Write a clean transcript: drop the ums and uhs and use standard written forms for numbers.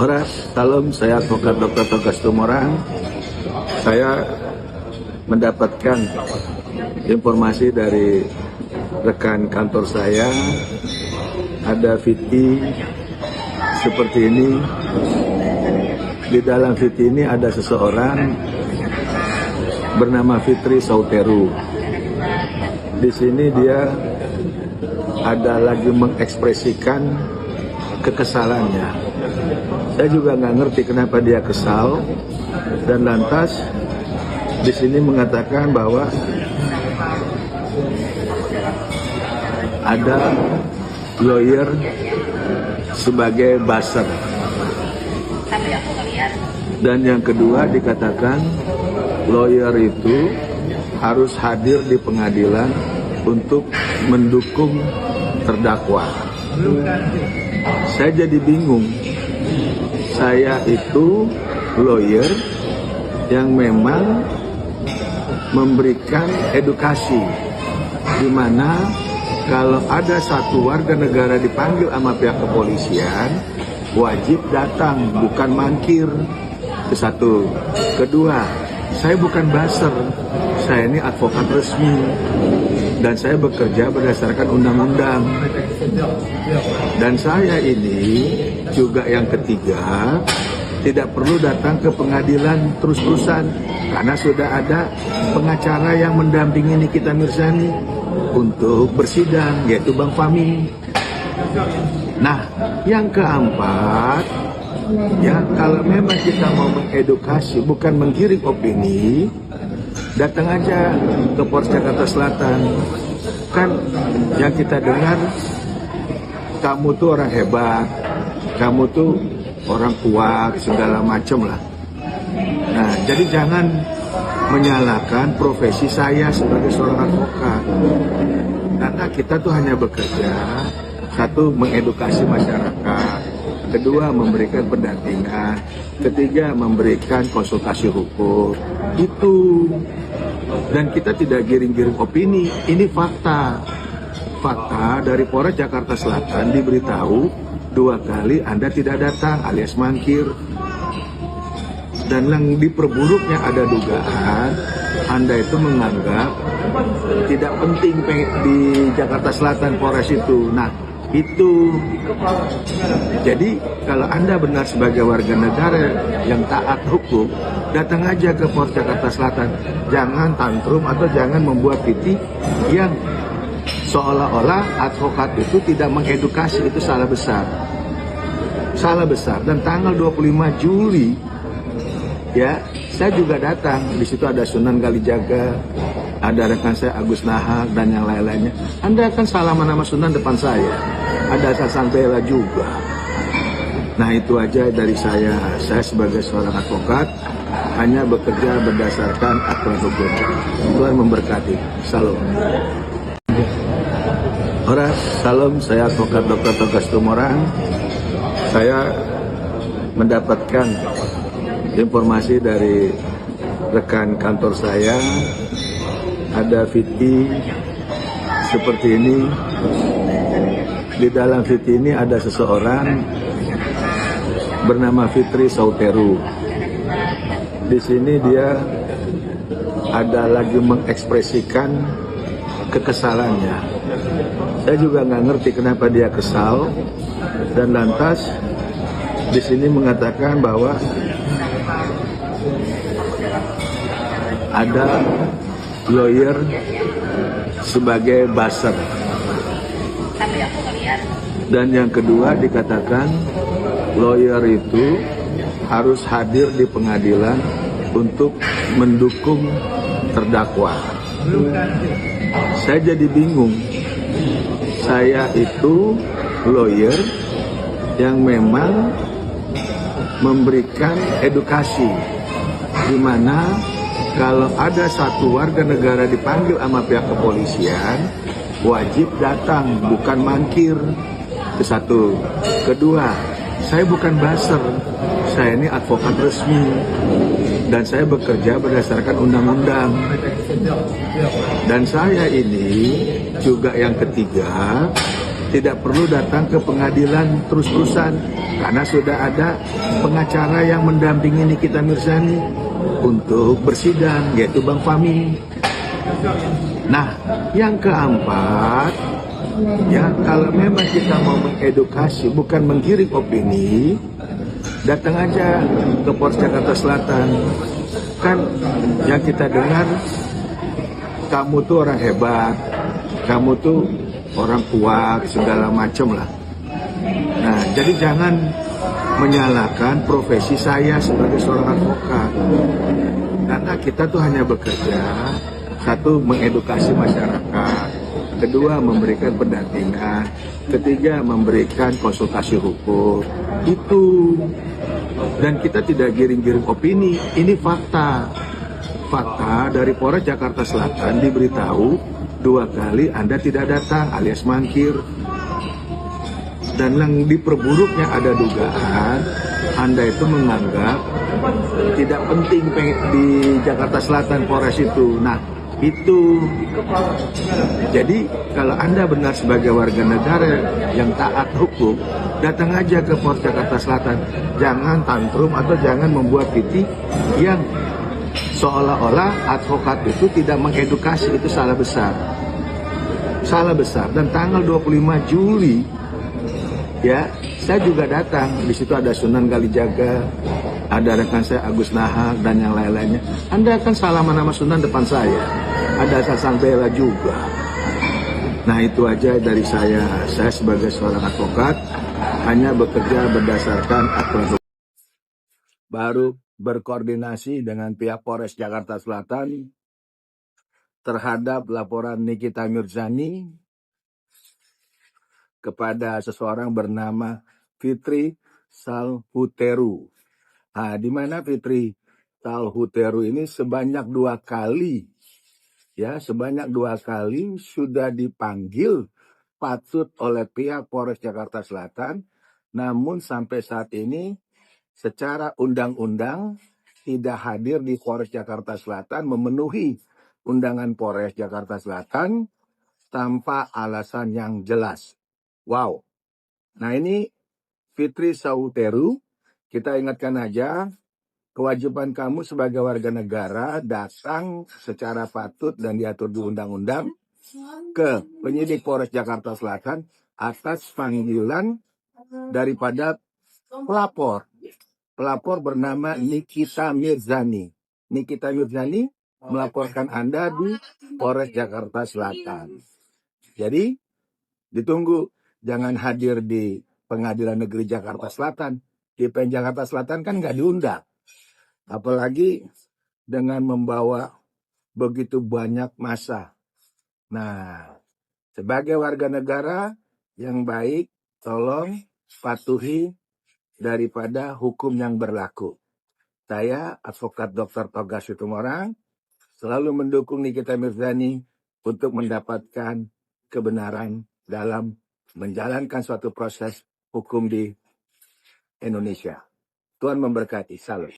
Horas, salam, saya advokat Dr. Togas Tumorang. Saya mendapatkan informasi dari rekan kantor saya, ada VT seperti ini. Di dalam VT ini ada seseorang bernama Fitri Sauteru. Di sini dia ada lagi mengekspresikan kekesalannya. Saya juga nggak ngerti kenapa dia kesal, dan lantas di sini mengatakan bahwa ada lawyer sebagai buzzer. Dan yang kedua dikatakan lawyer itu harus hadir di pengadilan untuk mendukung terdakwa. Saya jadi bingung. Saya itu lawyer yang memang memberikan edukasi, di mana kalau ada satu warga negara dipanggil sama pihak kepolisian, wajib datang, bukan mangkir. Itu satu. Kedua, saya bukan buzzer, saya ini advokat resmi, dan saya bekerja berdasarkan undang-undang. Dan saya ini juga yang ketiga, tidak perlu datang ke pengadilan terus-terusan, karena sudah ada pengacara yang mendampingi Nikita Mirzani untuk bersidang, yaitu Bang Fahmi. Nah, yang keempat, ya, kalau memang kita mau mengedukasi, bukan menggiring opini, datang aja ke Polres Jakarta Selatan. Kan yang kita dengar, kamu tuh orang hebat, kamu tuh orang kuat, segala macem lah. Nah, jadi jangan menyalahkan profesi saya sebagai seorang advokat. Karena kita tuh hanya bekerja, satu, mengedukasi masyarakat, kedua, memberikan pendampingan, ketiga, memberikan konsultasi hukum. Itu. Dan kita tidak giring-giring opini, ini fakta. Fakta dari Polres Jakarta Selatan diberitahu 2 kali Anda tidak datang alias mangkir. Dan yang diperburuknya ada dugaan Anda itu menganggap tidak penting di Jakarta Selatan Polres itu. Nah, itu. Jadi kalau Anda benar sebagai warga negara yang taat hukum, datang aja ke Polres Jakarta Selatan. Jangan tantrum atau jangan membuat titik yang seolah-olah advokat itu tidak mengedukasi. Itu salah besar. Salah besar. Dan tanggal 25 Juli ya, saya juga datang. Di situ ada Sunan Kalijaga, ada rekan saya Agus Nahak, dan yang lain-lainnya. Anda akan salaman nama Sunan depan saya. Ada Sasan Bela juga. Nah, itu aja dari saya. Saya sebagai seorang advokat hanya bekerja berdasarkan aturan hukum. Tuhan memberkati. Salam. Horas, salam, saya advokat Dr. Togas Tumorang. Saya mendapatkan informasi dari rekan kantor saya, ada VT seperti ini. Di dalam VT ini ada seseorang bernama Fitri Sauteru. Di sini dia ada lagi mengekspresikan kekesalannya. Saya juga nggak ngerti kenapa dia kesal, dan lantas di sini mengatakan bahwa ada lawyer sebagai buzzer. Dan yang kedua dikatakan lawyer itu harus hadir di pengadilan untuk mendukung terdakwa. Saya jadi bingung. Saya itu lawyer yang memang memberikan edukasi, di mana kalau ada satu warga negara dipanggil sama pihak kepolisian, wajib datang, bukan mangkir. Itu satu. Kedua, saya bukan buzzer, saya ini advokat resmi, dan saya bekerja berdasarkan undang-undang. Dan saya ini juga yang ketiga, tidak perlu datang ke pengadilan terus-terusan karena sudah ada pengacara yang mendampingi Nikita Mirzani untuk bersidang, yaitu Bang Fahmi. Nah, yang keempat, ya kalau memang kita mau mengedukasi bukan menggiring opini, datang aja ke Polres Jakarta Selatan. Kan yang kita dengar, kamu tuh orang hebat, kamu tuh orang kuat, segala macam lah. Nah, jadi jangan menyalahkan profesi saya sebagai seorang advokat. Karena kita tuh hanya bekerja, satu, mengedukasi masyarakat, kedua, memberikan pendampingan, ketiga, memberikan konsultasi hukum. Itu. Dan kita tidak giring-giring opini, ini fakta. Fakta dari Polres Jakarta Selatan diberitahu 2 kali Anda tidak datang alias mangkir. Dan yang diperburuknya ada dugaan Anda itu menganggap tidak penting di Jakarta Selatan Polres itu. Nah, itu. Jadi kalau Anda benar sebagai warga negara yang taat hukum, datang aja ke Polres Jakarta Selatan. Jangan tantrum atau jangan membuat titik yang seolah-olah advokat itu tidak mengedukasi. Itu salah besar. Salah besar. Dan tanggal 25 Juli ya, saya juga datang. Di situ ada Sunan Kalijaga, ada rekan saya Agus Nahak dan yang lain-lainnya. Anda kan salaman nama Sunan depan saya. Ada Sasang Bela juga. Nah, itu aja dari saya. Saya sebagai seorang advokat hanya bekerja berdasarkan aturan. Baru berkoordinasi dengan pihak Polres Jakarta Selatan terhadap laporan Nikita Mirzani kepada seseorang bernama Fitri Salhuteru. Nah, di mana Fitri Salhuteru ini sebanyak 2 kali, ya, sebanyak 2 kali sudah dipanggil patut oleh pihak Polres Jakarta Selatan, namun sampai saat ini secara undang-undang tidak hadir di Polres Jakarta Selatan, memenuhi undangan Polres Jakarta Selatan tanpa alasan yang jelas. Wow. Nah, ini Fitri Salhuteru, kita ingatkan aja, kewajiban kamu sebagai warga negara datang secara patut dan diatur di undang-undang ke penyidik Polres Jakarta Selatan atas panggilan daripada pelapor. Pelapor bernama Nikita Mirzani. Nikita Mirzani melaporkan Anda di Polres Jakarta Selatan. Jadi ditunggu, jangan hadir di Pengadilan Negeri Jakarta Selatan. Di PN Jakarta Selatan kan nggak diundang. Apalagi dengan membawa begitu banyak massa. Nah, sebagai warga negara yang baik, tolong patuhi daripada hukum yang berlaku. Saya, Advokat Dr. Toga Situmorang, selalu mendukung Nikita Mirzani untuk mendapatkan kebenaran dalam menjalankan suatu proses hukum di Indonesia. Tuhan memberkati. Salam.